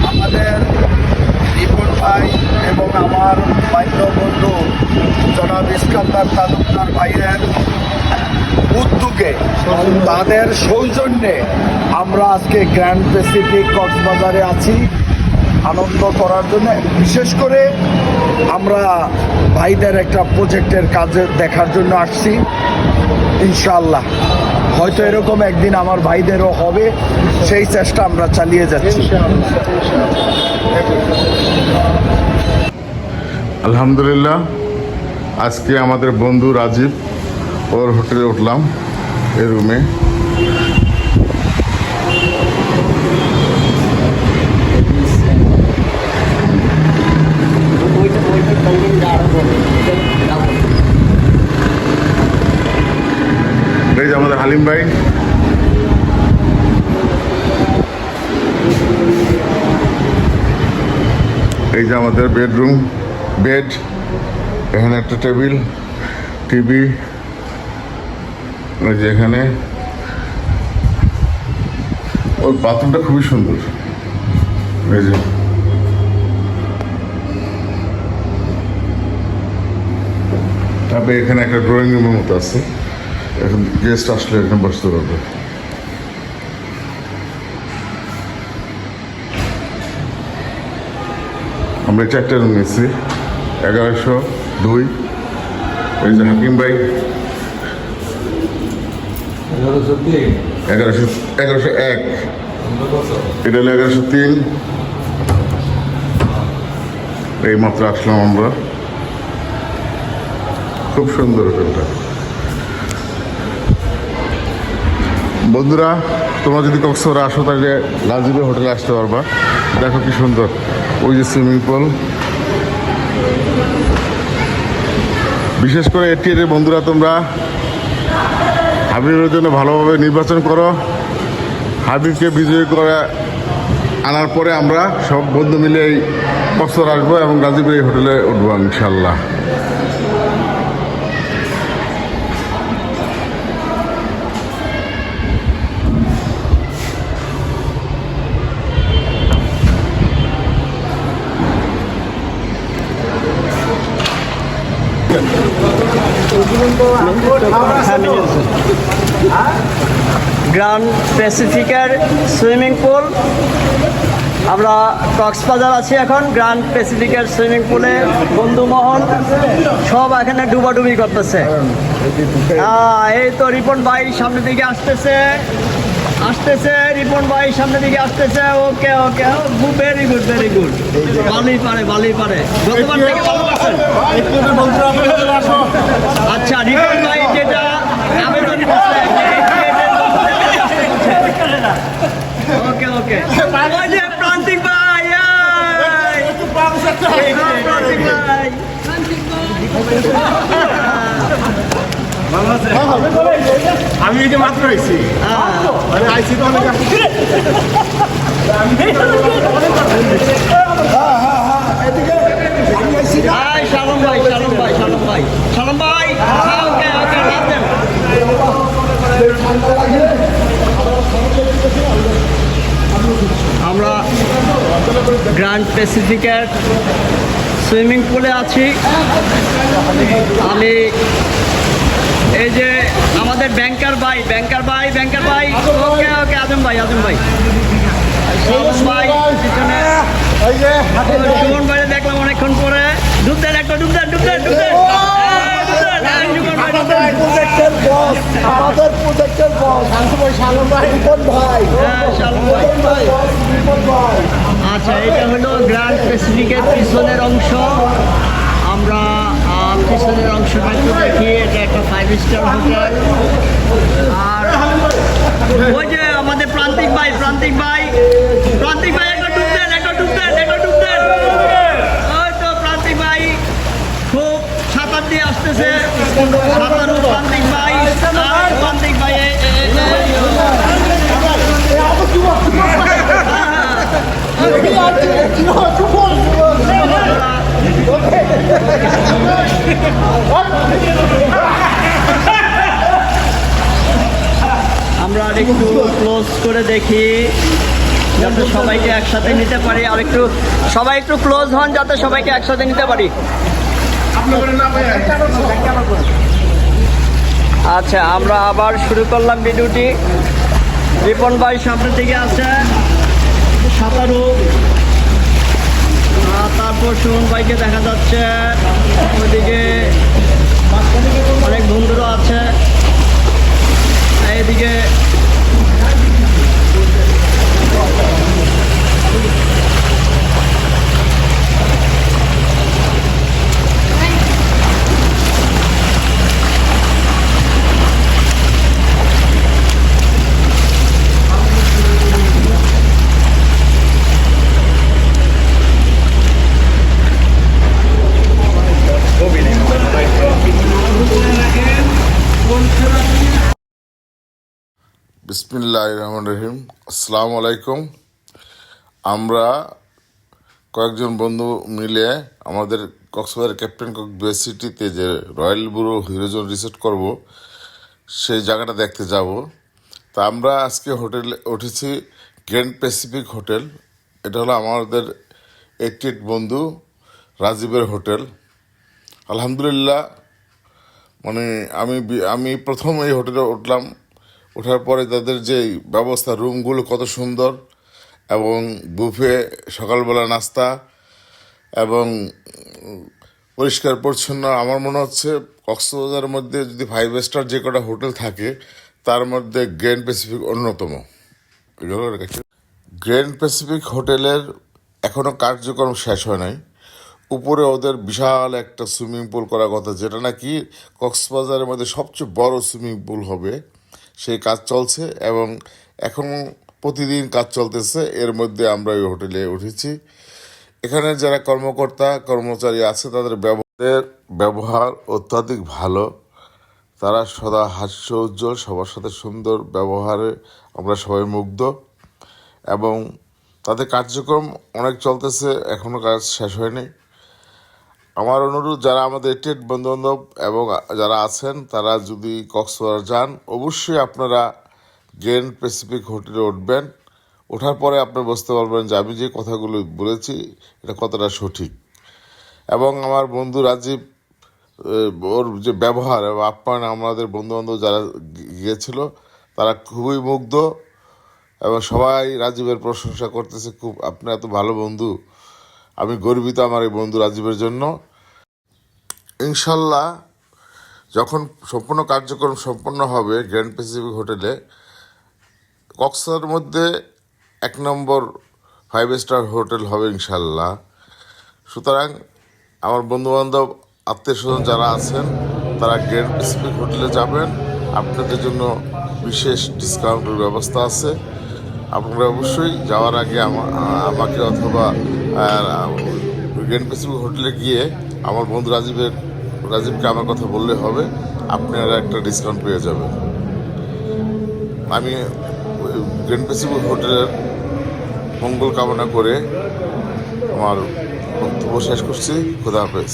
আমাদের রিপন ভাই এবং আমার বাল্য বন্ধু জনাব ইস্কান্দার তালুকদার ভাইয়ের উদ্যোগে তাদের সৌজন্যে আমরা আজকে গ্র্যান্ড প্যাসিফিক কক্সবাজারে আছি আনন্দ করার জন্য। বিশেষ করে আমরা ভাইদের একটা প্রজেক্টের কাজে দেখার জন্য আসছি। ইনশাআল্লাহ হয়তো এরকম একদিন আমার ভাইদেরও হবে, সেই চেষ্টা আমরা চালিয়ে যাচ্ছি। আলহামদুলিল্লাহ, আজকে আমাদের বন্ধু রাজীব ওর হোটেলে উঠলাম, এই রুমে। এই যে আমাদের হালিম ভাই, এই যে আমাদের বেডরুম, বেড, এখানে একটা টেবিল, টিভি, ওই যে এখানে ওর বাথরুমটা খুবই সুন্দর। এই যে তারপরে এখানে একটা ড্রয়িং রুমের মতো আছে, এখন গেস্ট আসলে এখানে বসতে পারবে। আমরা 4টা রুম নিয়েছি, 1102। এই যে হাকিম ভাই 1101, এটা হলো 1103। এই মাত্র আসলাম আমরা, খুব সুন্দর হোটেলটা। বন্ধুরা, তোমরা যদি কক্সবাজারে আসো তাহলে রাজীবের হোটেলে আসতে পারবা। দেখো কি সুন্দর, ওই যে সুইমিং পুল। বিশেষ করে এটিএর বন্ধুরা, তোমরা হাবিবের জন্য ভালোভাবে নির্বাচন করো। হাবিবকে বিজয়ী করে আনার পরে আমরা সব বন্ধু মিলে এই কক্সবাজার আসবো এবং রাজীবের এই হোটেলে উঠবো ইনশাল্লাহ। গ্র্যান্ড প্যাসিফিকের সুইমিং পুল, আমরা কক্সবাজার আছি এখন। গ্র্যান্ড প্যাসিফিকের সুইমিং পুলে বন্ধুমহল সব এখানে ডুবাডুবি করতেছে। এই তো রিপন ভাই সামনের দিকে আসতেছে, রিপন ভাই সামনের দিকে আসতেছে। ওকে ওকে, ভেরি গুড ভেরি গুড, ভালোই পারে। গতবার থেকে ভালো পাচ্ছেন। আচ্ছা, রিপন ভাই যেটা আবেদন করছে, ওকে ওকে, প্রান্তিক ভাই, প্রান্তিক ভাই আমি এই যে মাত্র আইছি, আইসি তো অনেক। শালম ভাই, ওকে ওকে, আমরা গ্র্যান্ড প্যাসিফিকের সুইমিং পুলে আছি। আমি এই যে আমাদের ব্যাংকার ভাই, ওকে ওকে, আজম ভাই, সুমন ভাই দেখলাম অনেকক্ষণ পরে। ডুব দেন, আমাদের প্রজেক্টের বস আচ্ছা, এটা হলো গ্র্যান্ড প্যাসিফিকের পিছনের অংশ। আমরা পিছনের অংশটা একটু দেখি। এটা একটা 5 স্টার হোটেল। আর ওই যে আমাদের প্রান্তিক ভাই, একটা ডুব দেন। ওই তো প্রান্তিক ভাই খুব সাঁতার দিয়ে আসতেছে। সাঁতারু প্রান্তিক ভাই, একটু ক্লোজ করে দেখি যাতে সবাইকে একসাথে নিতে পারি। আর একটু সবাই একটু ক্লোজ হন যাতে সবাইকে একসাথে নিতে পারি। আচ্ছা, আমরা আবার শুরু করলাম ভিডিওটি। রিপন ভাই সামনের দিকে আছে, সাঁতারু। তারপর সুমন ভাইকে দেখা যাচ্ছে, ওইদিকে অনেক বন্ধুরা আছে। এইদিকে বিসমিল্লাহির রহমানির রহিম। আসসালামু আলাইকুম। আমরা কয়েকজন বন্ধু মিলে আমাদের কক্সবাজার ক্যাপ্টেন কুক বে সিটিতে যে রয়্যাল ব্লু হিরোজন রিসোর্ট করব, সেই জায়গাটা দেখতে যাব। তা আমরা আজকে হোটেলে উঠেছি, গ্র্যান্ড প্যাসিফিক হোটেল। এটা হলো আমাদের 88 বন্ধু রাজীবের হোটেল। আলহামদুলিল্লাহ, মানে আমি প্রথম এই হোটেলে উঠলাম। ওঠার পরে তাদের যে ব্যবস্থা, রুমগুলো কত সুন্দর, এবং বুফে, সকালবেলা নাস্তা, এবং পরিষ্কার পরিচ্ছন্ন। আমার মনে হচ্ছে কক্সবাজারের মধ্যে যদি 5 স্টার যে কটা হোটেল থাকে তার মধ্যে গ্র্যান্ড প্যাসিফিক অন্যতম। গ্র্যান্ড প্যাসিফিক হোটেলের এখনও কার্যক্রম শেষ হয় নাই। উপরে ওদের বিশাল একটা সুইমিং পুল করার কথা, যেটা নাকি কক্সবাজারের মধ্যে সবচেয়ে বড় সুইমিং পুল হবে। সেই কাজ চলছে এবং এখন প্রতিদিন কাজ চলতেছে। এর মধ্যে আমরা ওই হোটেলে উঠেছি। এখানে যারা কর্মকর্তা কর্মচারী আছে তাদের ব্যবহার অত্যাধিক ভালো। তারা সদা হাস্য উজ্জ্বল, সবার সাথে সুন্দর ব্যবহারে আমরা সবাই মুগ্ধ। এবং তাদের কার্যক্রম অনেক চলতেছে, এখনও কাজ শেষ হয়নি। আমার অনুরোধ, যারা আমাদের 88 বন্ধুবান্ধব এবং যারা আছেন তারা যদি কক্সবাজার যান, অবশ্যই আপনারা গ্র্যান্ড প্যাসিফিক হোটেলে উঠবেন। ওঠার পরে আপনি বুঝতে পারবেন যে আমি যে কথাগুলো বলেছি এটা কতটা সঠিক। এবং আমার বন্ধু রাজীব, ওর যে ব্যবহার এবং আপ্যায়ন, আমাদের বন্ধুবান্ধব যারা গিয়েছিল তারা খুবই মুগ্ধ এবং সবাই রাজীবের প্রশংসা করতেছে। খুব, আপনি এত ভালো বন্ধু। আমি গর্বিত আমার এই বন্ধু রাজীবের জন্য। ইনশাল্লাহ যখন সম্পূর্ণ কার্যক্রম সম্পন্ন হবে গ্র্যান্ড প্যাসিফিক হোটেলে, কক্সবাজারের মধ্যে 1 নম্বর 5 স্টার হোটেল হবে ইনশাল্লাহ। সুতরাং আমার বন্ধুবান্ধব, আত্মীয় স্বজন যারা আছেন তারা গ্র্যান্ড প্যাসিফিক হোটেলে যাবেন। আপনাদের জন্য বিশেষ ডিসকাউন্টের ব্যবস্থা আছে। আপনারা অবশ্যই যাওয়ার আগে আমাকে অথবা গ্র্যান্ড প্যাসিফিক হোটেলে গিয়ে আমার বন্ধু রাজীবকে আমার কথা বললে হবে, আপনারা একটা ডিসকাউন্ট পেয়ে যাবেন। আমি গ্র্যান্ড প্যাসিফিক হোটেলের মঙ্গল কামনা করে আমার বক্তব্য শেষ করছি। খোদা হাফেজ।